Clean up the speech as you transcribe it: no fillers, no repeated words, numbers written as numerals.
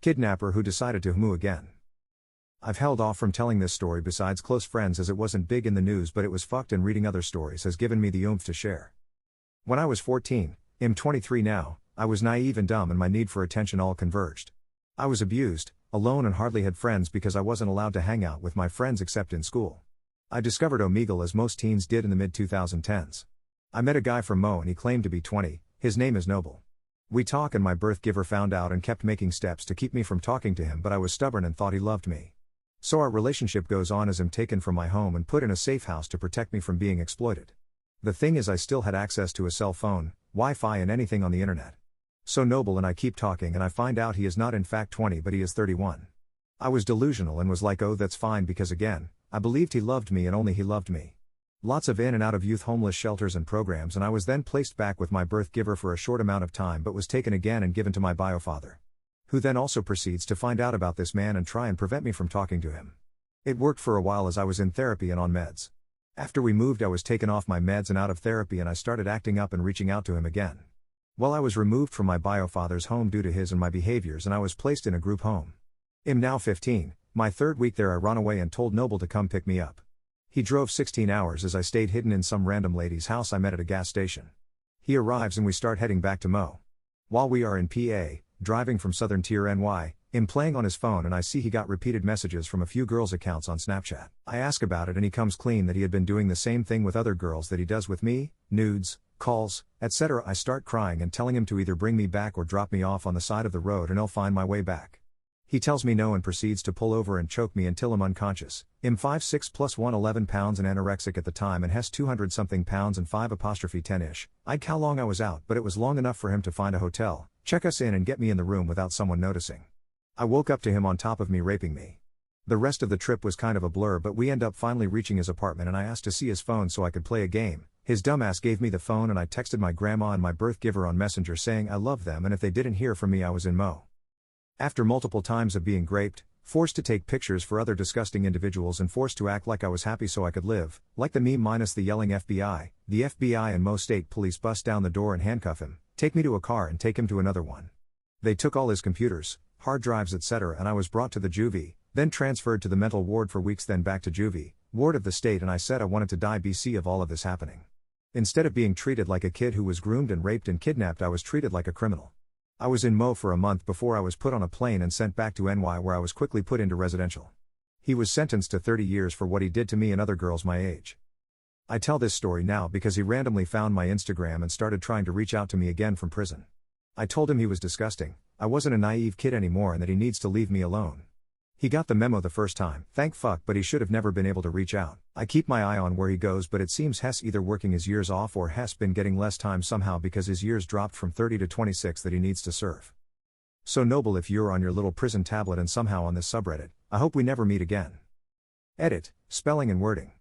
Kidnapper-who-decided-to-hmu-again. I've held off from telling this story besides close friends as it wasn't big in the news, but it was fucked, and reading other stories has given me the oomph to share. When I was 14, I'm 23 now, I was naive and dumb, and my need for attention all converged. I was abused, alone, and hardly had friends because I wasn't allowed to hang out with my friends except in school. I discovered Omegle as most teens did in the mid-2010s. I met a guy from Mo and he claimed to be 20, his name is Noble. We talk and my birth giver found out and kept making steps to keep me from talking to him, but I was stubborn and thought he loved me. So our relationship goes on as I'm taken from my home and put in a safe house to protect me from being exploited. The thing is, I still had access to a cell phone, Wi-Fi, and anything on the internet. So Noble and I keep talking and I find out he is not in fact 20 but he is 31. I was delusional and was like, oh, that's fine, because again, I believed he loved me and only he loved me. Lots of in and out of youth homeless shelters and programs, and I was then placed back with my birth giver for a short amount of time, but was taken again and given to my biofather, who then also proceeds to find out about this man and try and prevent me from talking to him. It worked for a while as I was in therapy and on meds. After we moved, I was taken off my meds and out of therapy, and I started acting up and reaching out to him again. Well, I was removed from my biofather's home due to his and my behaviors, and I was placed in a group home. I'm now 15, my third week there. I ran away and told Noble to come pick me up. He drove 16 hours as I stayed hidden in some random lady's house I met at a gas station. He arrives and we start heading back to Mo. While we are in PA, driving from Southern Tier NY, I'm playing on his phone and I see he got repeated messages from a few girls' accounts on Snapchat. I ask about it and he comes clean that he had been doing the same thing with other girls that he does with me, nudes, calls, etc. I start crying and telling him to either bring me back or drop me off on the side of the road and I'll find my way back. He tells me no and proceeds to pull over and choke me until I'm unconscious. I'm 5'6" plus 111 pounds and anorexic at the time, and has 200-something pounds and 5'10-ish. I'd how long I was out, but it was long enough for him to find a hotel, check us in and get me in the room without someone noticing. I woke up to him on top of me raping me. The rest of the trip was kind of a blur, but we end up finally reaching his apartment and I asked to see his phone so I could play a game. His dumbass gave me the phone and I texted my grandma and my birth giver on Messenger saying I love them and if they didn't hear from me I was in Mo. After multiple times of being raped, forced to take pictures for other disgusting individuals and forced to act like I was happy so I could live, like the meme minus the yelling FBI, the FBI and Mo State Police bust down the door and handcuff him, take me to a car and take him to another one. They took all his computers, hard drives, etc. and I was brought to the juvie, then transferred to the mental ward for weeks, then back to juvie, ward of the state, and I said I wanted to die BC of all of this happening. Instead of being treated like a kid who was groomed and raped and kidnapped, I was treated like a criminal. I was in Mo for a month before I was put on a plane and sent back to NY, where I was quickly put into residential. He was sentenced to 30 years for what he did to me and other girls my age. I tell this story now because he randomly found my Instagram and started trying to reach out to me again from prison. I told him he was disgusting, I wasn't a naive kid anymore, and that he needs to leave me alone. He got the memo the first time, thank fuck, but he should have never been able to reach out. I keep my eye on where he goes, but it seems Hess either working his years off or Hess been getting less time somehow because his years dropped from 30 to 26 that he needs to serve. So Noble, if you're on your little prison tablet and somehow on this subreddit, I hope we never meet again. Edit, spelling and wording.